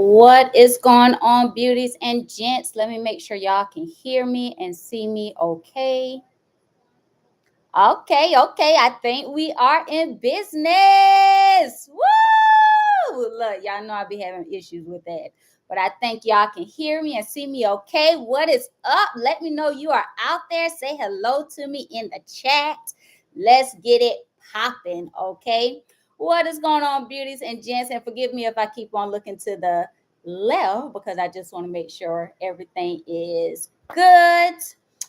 What is going on, beauties and gents? Let me make sure y'all can hear me and see me okay. Okay. I think we are in business. Woo! Look, y'all know I be having issues with that. But I think y'all can hear me and see me okay. What is up? Let me know you are out there. Say hello to me in the chat. Let's get it popping, okay? What is going on, beauties and gents? And forgive me if I keep on looking to the left because I just want to make sure everything is good.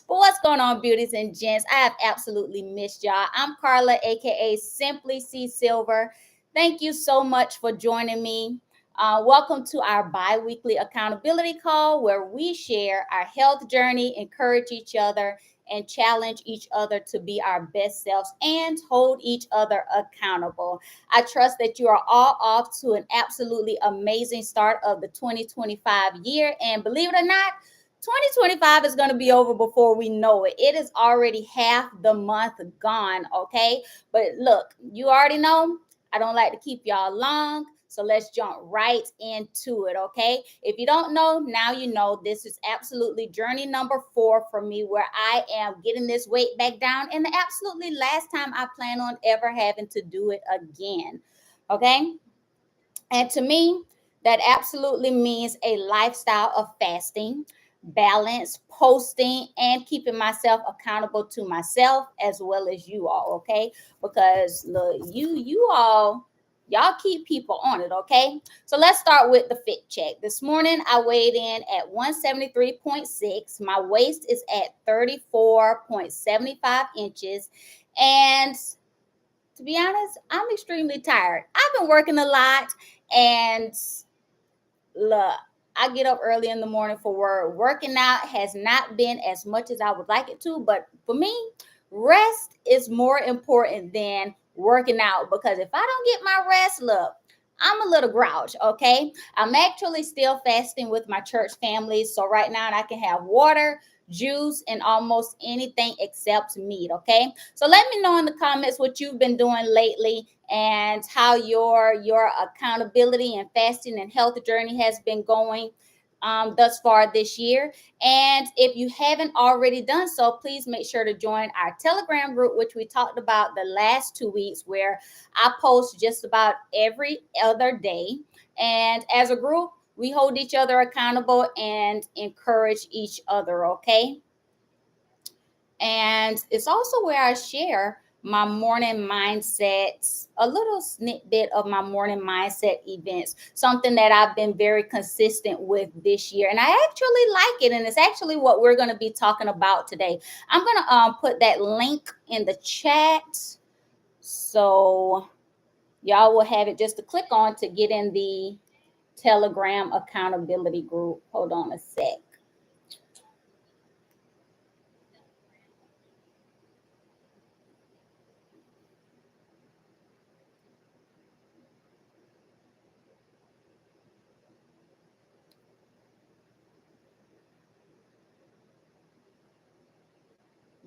But what's going on, beauties and gents? I have absolutely missed y'all. I'm Carla, aka Simply C Silver. Thank you so much for joining me. Welcome to our bi weekly accountability call where we share our health journey, encourage each other, and challenge each other to be our best selves and hold each other accountable. I trust that you are all off to an absolutely amazing start of the 2025 year. And believe it or not, 2025 is going to be over before we know it. It is already half the month gone, okay? But look, you already know I don't like to keep y'all long. So let's jump right into it, okay? If you don't know, now you know. This is absolutely journey number 4 for me, where I am getting this weight back down. And the absolutely last time I plan on ever having to do it again, okay? And to me, that absolutely means a lifestyle of fasting, balance, posting, and keeping myself accountable to myself as well as you all, okay? Because look, you all y'all keep people on it, okay? So let's start with the fit check. This morning I weighed in at 173.6. My waist is at 34.75 inches. And to be honest, I'm extremely tired. I've been working a lot, and look, I get up early in the morning for work. Working out has not been as much as I would like it to, but for me, rest is more important than working out, because if I don't get my rest, look, I'm a little grouch, okay? I'm actually still fasting with my church family. So right now I can have water, juice, and almost anything except meat, okay? So let me know in the comments what you've been doing lately and how your accountability and fasting and health journey has been going thus far this year. And if you haven't already done so, please make sure to join our Telegram group, which we talked about the last 2 weeks, where I post just about every other day. And as a group, we hold each other accountable and encourage each other, okay? And it's also where I share my morning mindsets, a little snippet of my morning mindset events, something that I've been very consistent with this year. And I actually like it. And it's actually what we're going to be talking about today. I'm going to put that link in the chat. So y'all will have it just to click on to get in the Telegram accountability group. Hold on a sec.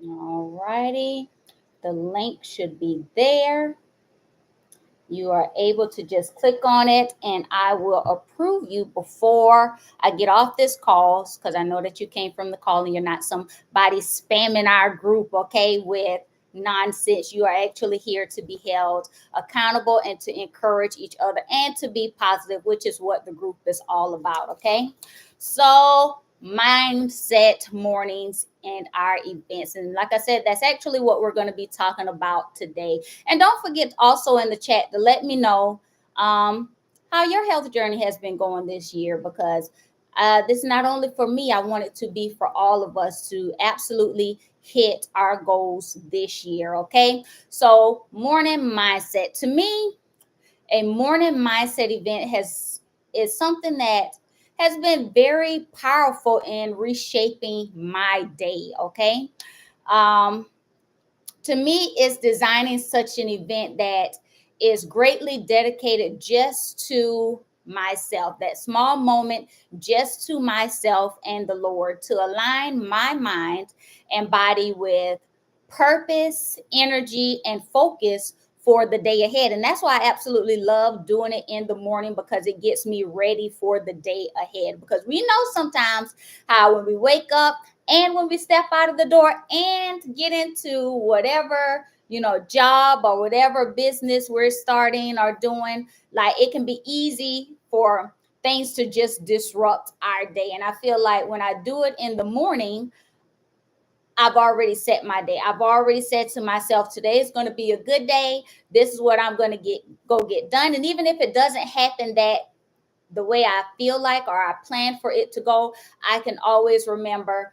All righty. The link should be there. You are able to just click on it, and I will approve you before I get off this call, because I know that you came from the call and you're not somebody spamming our group, okay, with nonsense. You are actually here to be held accountable and to encourage each other and to be positive, which is what the group is all about, okay? So mindset mornings and our events, and like I said, that's actually what we're going to be talking about today. And don't forget also in the chat to let me know how your health journey has been going this year, because this is not only for me. I want it to be for all of us to absolutely hit our goals this year, okay? So morning mindset, to me, a morning mindset event is something that has been very powerful in reshaping my day, okay? um to me, it's designing such an event that is greatly dedicated just to myself, that small moment just to myself and the Lord, to align my mind and body with purpose, energy, and focus for the day ahead. And that's why I absolutely love doing it in the morning, because it gets me ready for the day ahead. Because we know sometimes how when we wake up and when we step out of the door and get into whatever, job or whatever business we're starting or doing, like it can be easy for things to just disrupt our day. And I feel like when I do it in the morning, I've already set my day. I've already said to myself, today is going to be a good day. This is what I'm going to get done. And even if it doesn't happen that the way I feel like or I plan for it to go, I can always remember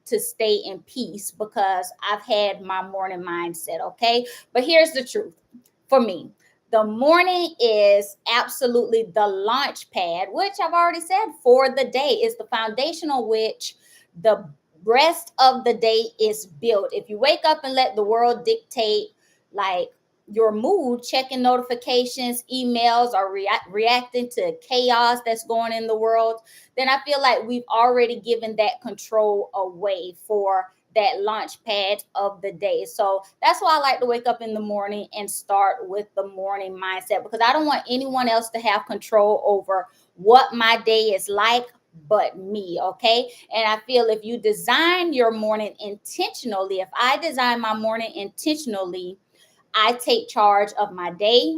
to stay in peace because I've had my morning mindset. Okay. But here's the truth for me. The morning is absolutely the launch pad, which I've already said for the day. Is the foundation on which the rest of the day is built. If you wake up and let the world dictate like your mood, checking notifications, emails, or reacting to chaos that's going in the world, then I feel like we've already given that control away for that launch pad of the day. So that's why I like to wake up in the morning and start with the morning mindset, because I don't want anyone else to have control over what my day is like but me. Okay. And I feel if you design your morning intentionally, if I design my morning intentionally, I take charge of my day,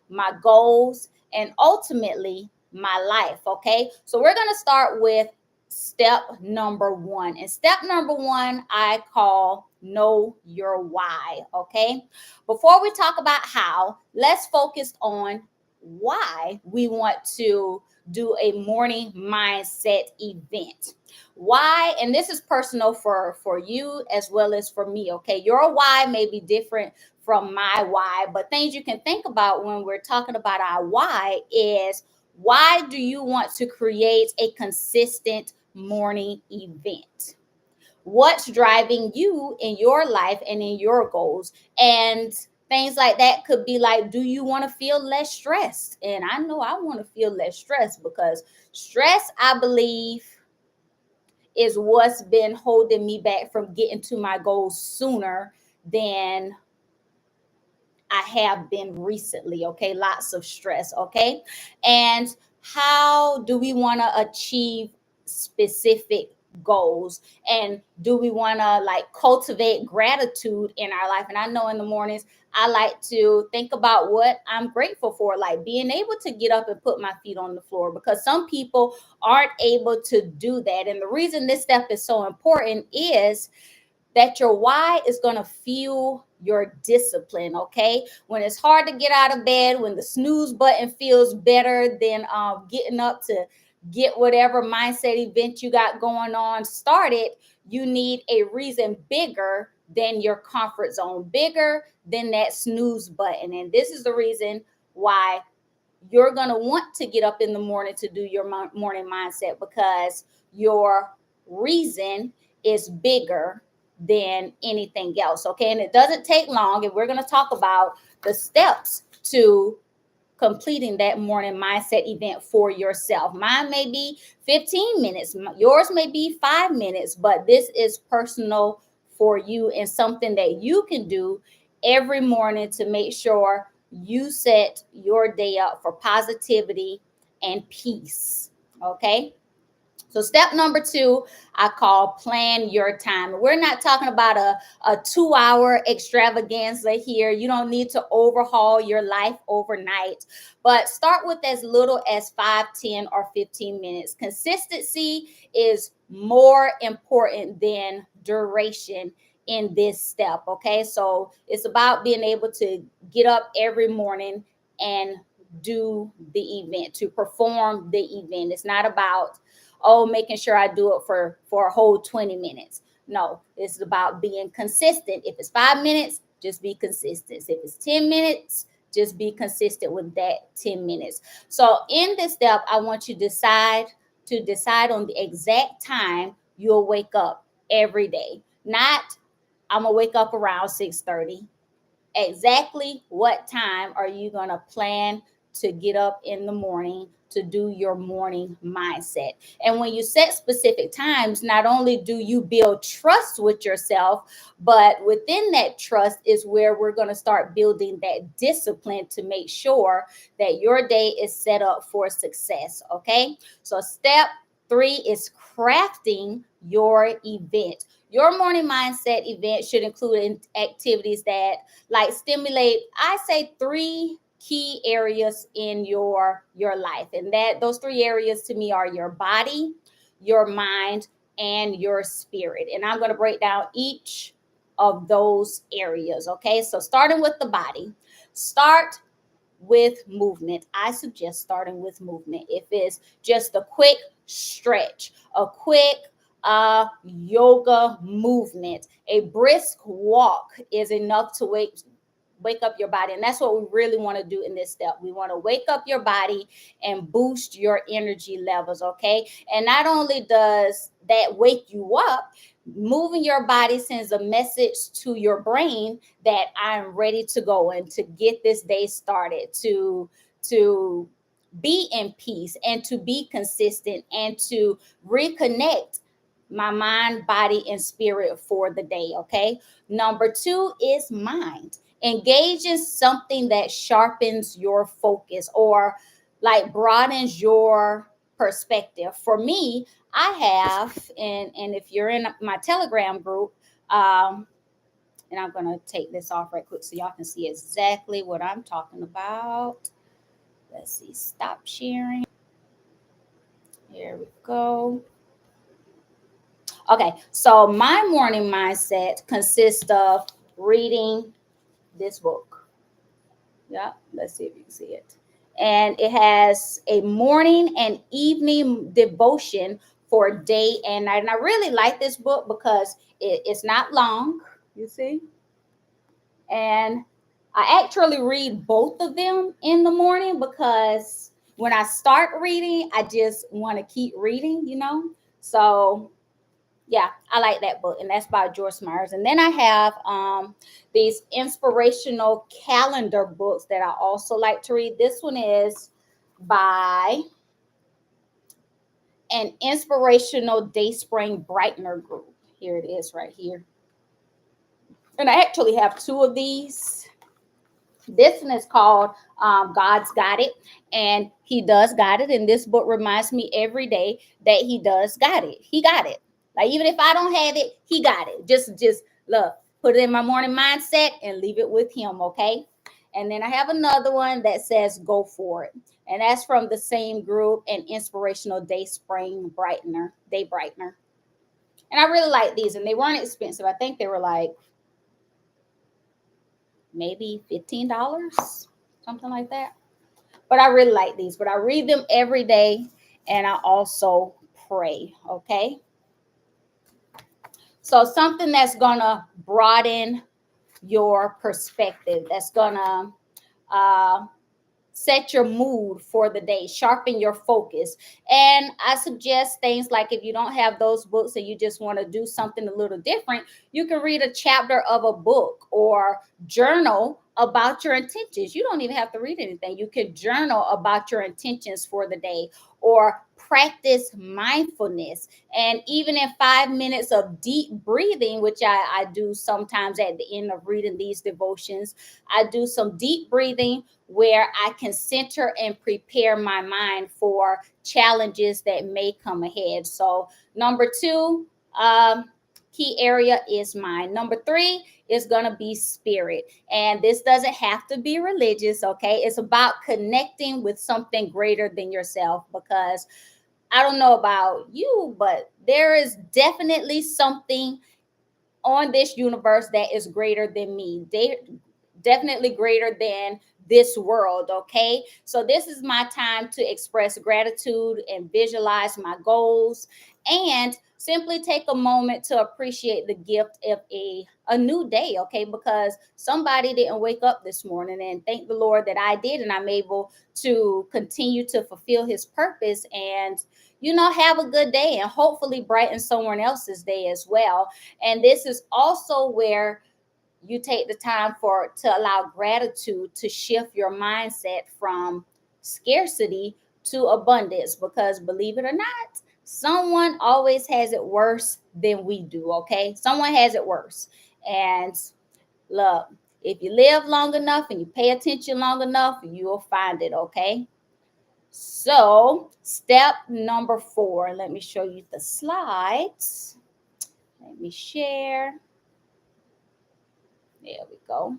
my goals, and ultimately my life. Okay. So we're going to start with step number one. And step number one, I call know your why. Okay. Before we talk about how, let's focus on why we want to do a morning mindset event. Why? And this is personal for you as well as for me. Okay. Your why may be different from my why, but things you can think about when we're talking about our why is, why do you want to create a consistent morning event? What's driving you in your life and in your goals? And things like that could be like, do you want to feel less stressed? And I know I want to feel less stressed, because stress, I believe, is what's been holding me back from getting to my goals sooner than I have been recently. Okay. Lots of stress. Okay. And how do we want to achieve specific goals? And do we want to like cultivate gratitude in our life? And I know in the mornings, I like to think about what I'm grateful for, like being able to get up and put my feet on the floor, because some people aren't able to do that. And the reason this step is so important is that your why is going to fuel your discipline. Okay. When it's hard to get out of bed, when the snooze button feels better than getting up to get whatever mindset event you got going on started, you need a reason bigger than your comfort zone, bigger than that snooze button. And this is the reason why you're going to want to get up in the morning to do your morning mindset, because your reason is bigger than anything else. Okay. And it doesn't take long. And we're going to talk about the steps to completing that morning mindset event for yourself. Mine may be 15 minutes, yours may be 5 minutes, but this is personal for you and something that you can do every morning to make sure you set your day up for positivity and peace. Okay. So step number two, I call plan your time. We're not talking about a 2-hour extravaganza here. You don't need to overhaul your life overnight, but start with as little as 5, 10, or 15 minutes. Consistency is more important than duration in this step. Okay. So it's about being able to get up every morning and do the event, to perform the event. It's not about, oh, making sure I do it for a whole 20 minutes. No, it's about being consistent. If it's 5 minutes, just be consistent. If it's 10 minutes, just be consistent with that 10 minutes. So in this step, I want you to decide on the exact time you'll wake up every day. Not, I'm gonna wake up around 6:30. Exactly what time are you gonna plan to get up in the morning to do your morning mindset. And when you set specific times, not only do you build trust with yourself, but within that trust is where we're going to start building that discipline to make sure that your day is set up for success. Okay. So step 3 is crafting your event. Your morning mindset event should include activities that like stimulate, I say, 3 key areas in your life. And that those 3 areas to me are your body, your mind, and your spirit. And I'm going to break down each of those areas. Okay. So starting with the body, start with movement. I suggest starting with movement. If it's just a quick stretch, a quick yoga movement, a brisk walk is enough to wake up your body. And that's what we really want to do in this step. We want to wake up your body and boost your energy levels. Okay. And not only does that wake you up, moving your body sends a message to your brain that I'm ready to go and to get this day started, to be in peace and to be consistent and to reconnect my mind, body, and spirit for the day. Okay. Number 2 is mind. Engage in something that sharpens your focus or like broadens your perspective. For me, I have, and if you're in my Telegram group, and I'm going to take this off right quick so y'all can see exactly what I'm talking about. Let's see, stop sharing. Here we go. Okay, so my morning mindset consists of reading this book. Yeah, let's see if you can see it. And it has a morning and evening devotion for day and night. And I really like this book because it's not long, you see. And I actually read both of them in the morning because when I start reading, I just want to keep reading, you know. So yeah, I like that book, and that's by Joyce Myers. And then I have these inspirational calendar books that I also like to read. This one is by an inspirational day spring brightener group. Here it is right here. And I actually have 2 of these. This one is called God's Got It, and He does got it. And this book reminds me every day that He does got it. He got it. Like even if I don't have it, He got it. Just look, put it in my morning mindset and leave it with Him, okay? And then I have another one that says Go For It, and that's from the same group, an inspirational day spring brightener, day brightener. And I really like these, and they weren't expensive. I think they were like maybe $15, something like that. But I really like these. But I read them every day, and I also pray. Okay. So something that's gonna broaden your perspective, that's gonna uh, set your mood for the day, sharpen your focus. And I suggest things like if you don't have those books and you just want to do something a little different, you can read a chapter of a book or journal about your intentions. You don't even have to read anything. You could journal about your intentions for the day or practice mindfulness. And even in 5 minutes of deep breathing, which I do sometimes at the end of reading these devotions, I do some deep breathing where I can center and prepare my mind for challenges that may come ahead. So, number 2, key area is mind. Number 3 is going to be spirit. And this doesn't have to be religious, okay? It's about connecting with something greater than yourself, because I don't know about you, but there is definitely something on this universe that is greater than me. Definitely greater than this world. Okay. So this is my time to express gratitude and visualize my goals and simply take a moment to appreciate the gift of a new day. Okay. Because somebody didn't wake up this morning, and thank the Lord that I did, and I'm able to continue to fulfill His purpose and have a good day and hopefully brighten someone else's day as well. And this is also where you take the time to allow gratitude to shift your mindset from scarcity to abundance, because believe it or not, someone always has it worse than we do, okay? Someone has it worse. And look, if you live long enough and you pay attention long enough, you'll find it, okay? So, step number 4, let me show you the slides. Let me share. There we go.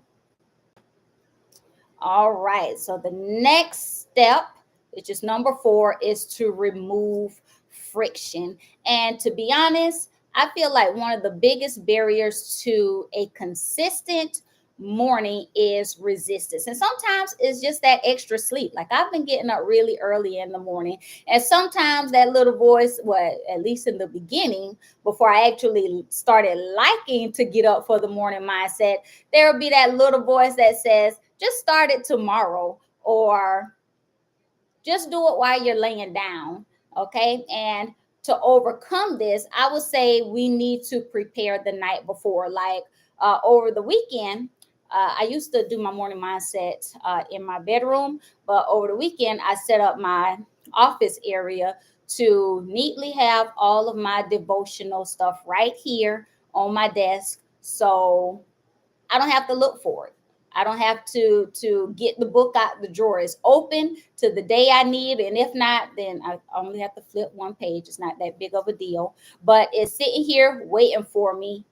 All right. So the next step, which is number 4, is to remove friction. And to be honest, I feel like one of the biggest barriers to a consistent morning is resistance. And sometimes it's just that extra sleep. Like I've been getting up really early in the morning. And sometimes that little voice, well, at least in the beginning, before I actually started liking to get up for the morning mindset, there will be that little voice that says, just start it tomorrow, or just do it while you're laying down. Okay. And to overcome this, I would say we need to prepare the night before. Like over the weekend, I used to do my morning mindset in my bedroom, but over the weekend, I set up my office area to neatly have all of my devotional stuff right here on my desk. So I don't have to look for it. I don't have to get the book out the drawer. It's open to the day I need, and if not, then I only have to flip one page. It's not that big of a deal, but it's sitting here waiting for me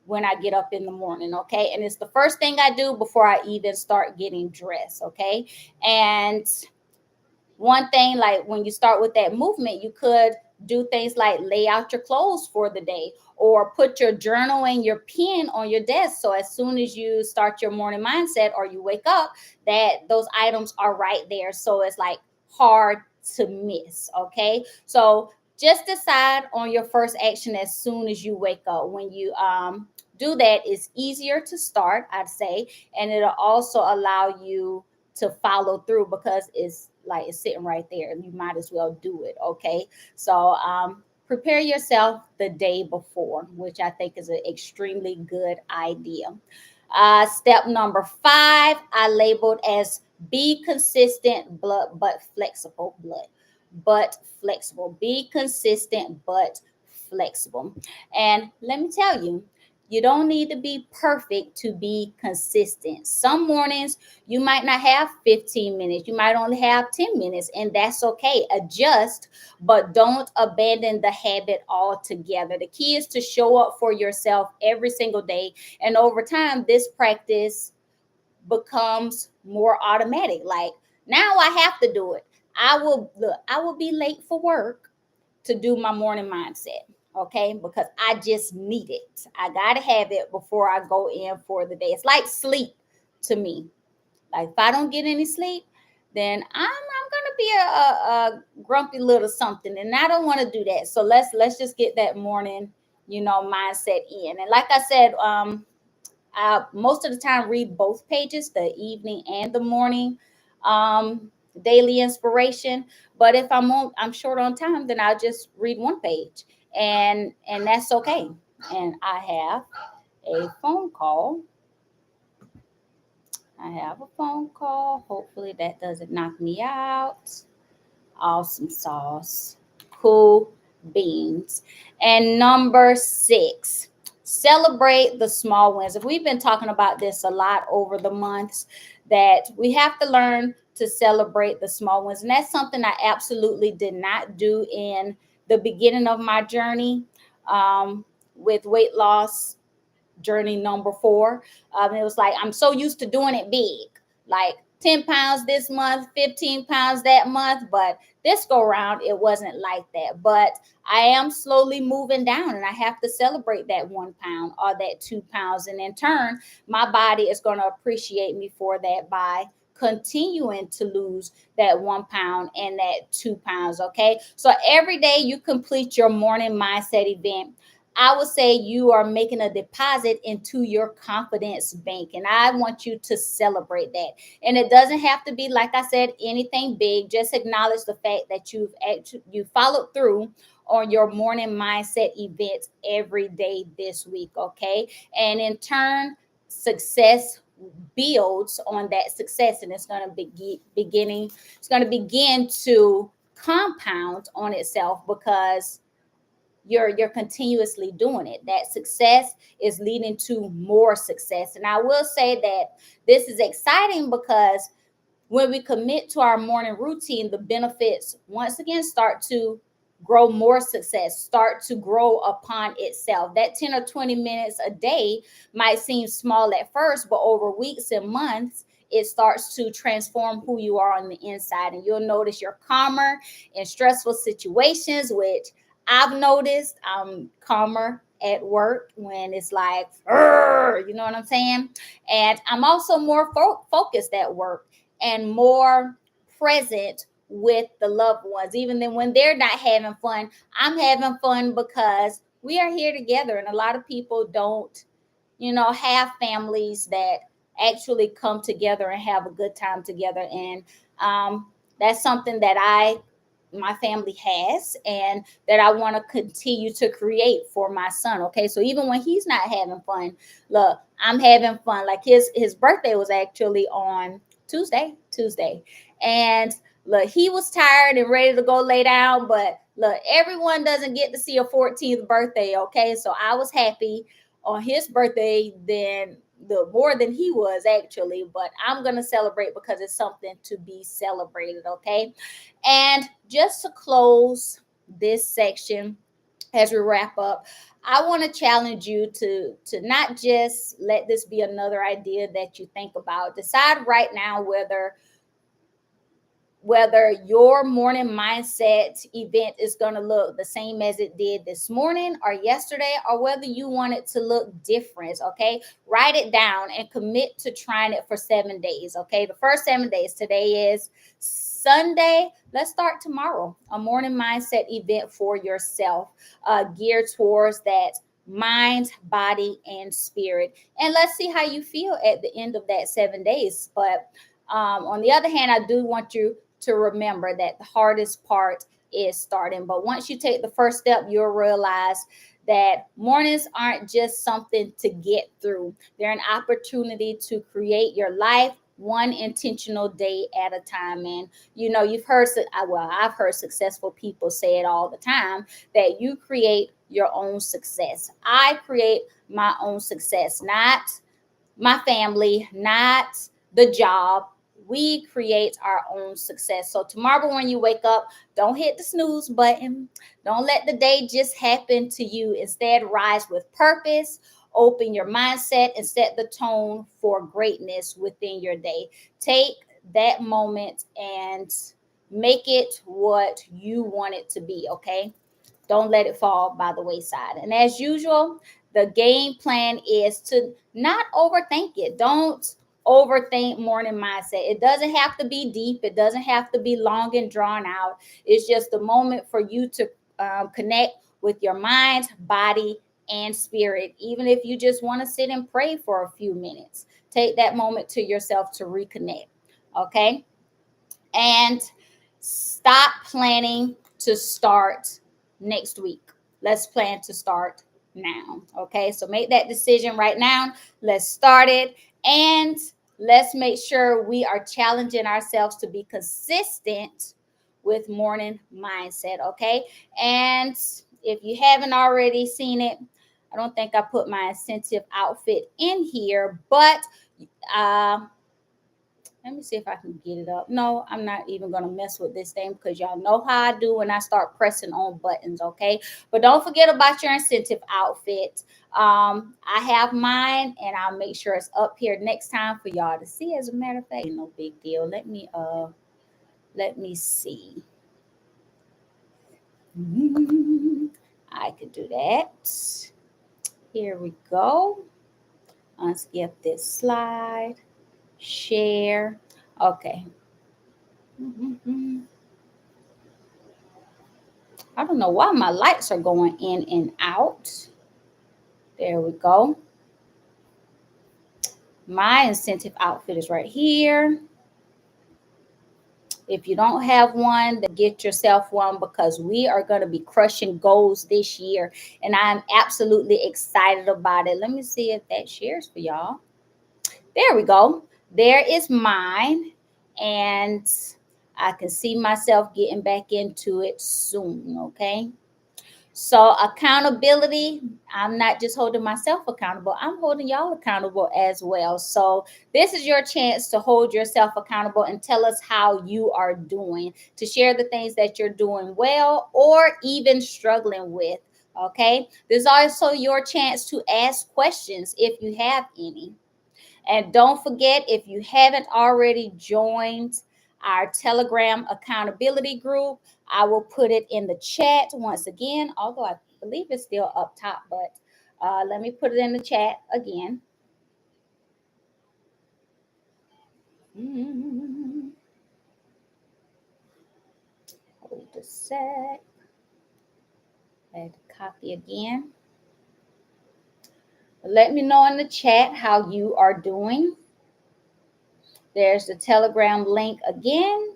when I get up in the morning. Okay, and it's the first thing I do before I even start getting dressed. Okay, and one thing, like when you start with that movement, you could do things like lay out your clothes for the day, or put your journal and your pen on your desk, so as soon as you start your morning mindset or you wake up, that those items are right there, so it's like hard to miss. Okay, so just decide on your first action as soon as you wake up. When you do that, it's easier to start, I'd say, and it'll also allow you to follow through, because it's like it's sitting right there. You might as well do it. Okay. So prepare yourself the day before, which I think is an extremely good idea. Step number 5, I labeled as be consistent but flexible. Be consistent but flexible. And let me tell you, you don't need to be perfect to be consistent. Some mornings you might not have 15 minutes, you might only have 10 minutes, and that's okay. Adjust, but don't abandon the habit altogether. The key is to show up for yourself every single day, and over time, this practice becomes more automatic. Like now I have to do it. I will be late for work to do my morning mindset. Okay, because I just need it. I gotta have it before I go in for the day. It's like sleep to me. Like if I don't get any sleep, then I'm gonna be a grumpy little something, and I don't want to do that. So let's just get that morning, mindset in. And like I said, I most of the time read both pages, the evening and the morning daily inspiration. But if I'm short on time, then I'll just read one page, and that's okay. And I have a phone call. I have a phone call. Hopefully that doesn't knock me out. Awesome sauce. Cool beans. And number 6, celebrate the small wins. If we've been talking about this a lot over the months, that we have to learn to celebrate the small wins. And that's something I absolutely did not do in the beginning of my journey with weight loss journey number 4. It was like I'm so used to doing it big, like 10 pounds this month, 15 pounds that month. But this go around, it wasn't like that. But I am slowly moving down, and I have to celebrate that 1 pound or that 2 pounds. And in turn, my body is going to appreciate me for that by continuing to lose that 1 pound and that 2 pounds. Okay. So every day you complete your morning mindset event, I would say you are making a deposit into your confidence bank. And I want you to celebrate that. And it doesn't have to be, like I said, anything big. Just acknowledge the fact that you followed through on your morning mindset events every day this week. Okay. And in turn, success builds on that success, and it's going to it's going to begin to compound on itself because you're continuously doing it. That success is leading to more success. And I will say that this is exciting because when we commit to our morning routine, the benefits once again start to grow more success, start to grow upon itself. That 10 or 20 minutes a day might seem small at first, but over weeks and months, it starts to transform who you are on the inside. And you'll notice you're calmer in stressful situations, which I've noticed I'm calmer at work when it's like, you know what I'm saying? And I'm also more focused at work and more present with the loved ones. Even then, when they're not having fun, I'm having fun because we are here together. And a lot of people don't, have families that actually come together and have a good time together. And that's something that my family has, and that I want to continue to create for my son. Okay, so even when he's not having fun, look, I'm having fun. Like his birthday was actually on Tuesday, and look, he was tired and ready to go lay down. But look, everyone doesn't get to see a 14th birthday. Okay, so I was happy on his birthday than the more than he was actually, but I'm gonna celebrate because it's something to be celebrated. Okay, and just to close this section as we wrap up, I want to challenge you to not just let this be another idea that you think about. Decide right now whether your morning mindset event is going to look the same as it did this morning or yesterday, or whether you want it to look different. Okay, write it down and commit to trying it for 7 days. Okay, the first 7 days, today is Sunday. Let's start tomorrow, a morning mindset event for yourself, geared towards that mind, body, and spirit. And let's see how you feel at the end of that 7 days. But on the other hand, I do want you to remember that the hardest part is starting. But once you take the first step, you'll realize that mornings aren't just something to get through, they're an opportunity to create your life one intentional day at a time. And you've heard, well, I've heard successful people say it all the time, that you create your own success. I create my own success, not my family, not the job. We create our own success. So tomorrow when you wake up, don't hit the snooze button. Don't let the day just happen to you. Instead, rise with purpose, open your mindset, and set the tone for greatness within your day. Take that moment and make it what you want it to be, okay? Don't let it fall by the wayside. And as usual, the game plan is to not overthink it. Don't overthink morning mindset. It doesn't have to be deep, it doesn't have to be long and drawn out. It's just a moment for you to connect with your mind, body, and spirit. Even if you just want to sit and pray for a few minutes, take that moment to yourself to reconnect. Okay. And stop planning to start next week. Let's plan to start now. Okay, so make that decision right now. Let's start it, and let's make sure we are challenging ourselves to be consistent with morning mindset. Okay, and if you haven't already seen it, I don't think I put my incentive outfit in here, but uh, let me see if I can get it up. No, I'm not even going to mess with this thing because y'all know how I do when I start pressing on buttons, okay? But don't forget about your incentive outfit. I have mine, and I'll make sure it's up here next time for y'all to see. As a matter of fact, no big deal. Let me see. I could do that. Here we go. Unskip this slide. Share. Okay. I don't know why my lights are going in and out. There we go. My incentive outfit is right here. If you don't have one, then get yourself one because we are going to be crushing goals this year. And I'm absolutely excited about it. Let me see if that shares for y'all. There we go. There is mine. And I can see myself getting back into it soon. Okay. So, accountability, I'm not just holding myself accountable, I'm holding y'all accountable as well. So, this is your chance to hold yourself accountable and tell us how you are doing, to share the things that you're doing well or even struggling with. Okay. This is also your chance to ask questions if you have any. And don't forget, if you haven't already joined our Telegram accountability group, I will put it in the chat once again, although I believe it's still up top, but let me put it in the chat again. Hold a sec. I had to copy again. Let me know in the chat how you are doing. There's the Telegram link again.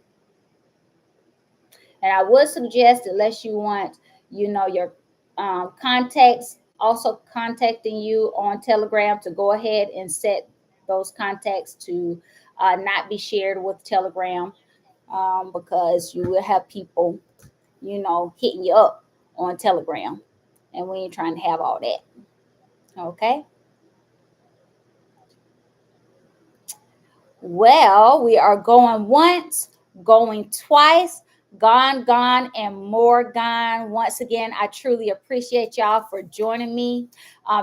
And I would suggest, unless you want, your contacts also contacting you on Telegram, to go ahead and set those contacts to not be shared with Telegram, because you will have people, hitting you up on Telegram. And we ain't trying to have all that. Okay. Well, we are going once, going twice, gone, and more gone. Once again, I truly appreciate y'all for joining me.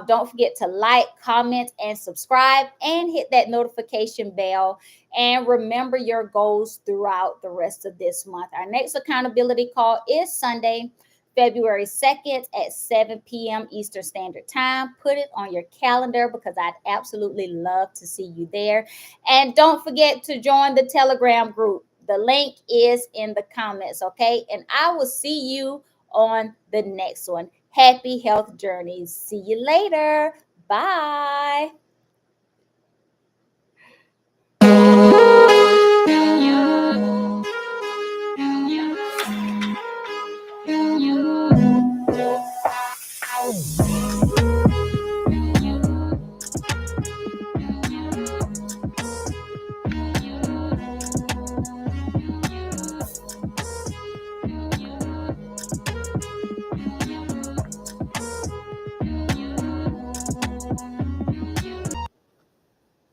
Don't forget to like, comment, and subscribe, and hit that notification bell. And remember your goals throughout the rest of this month. Our next accountability call is Sunday, February 2nd at 7 p.m. Eastern Standard Time. Put it on your calendar because I'd absolutely love to see you there. And don't forget to join the Telegram group. The link is in the comments, okay? And I will see you on the next one. Happy health journeys. See you later. Bye.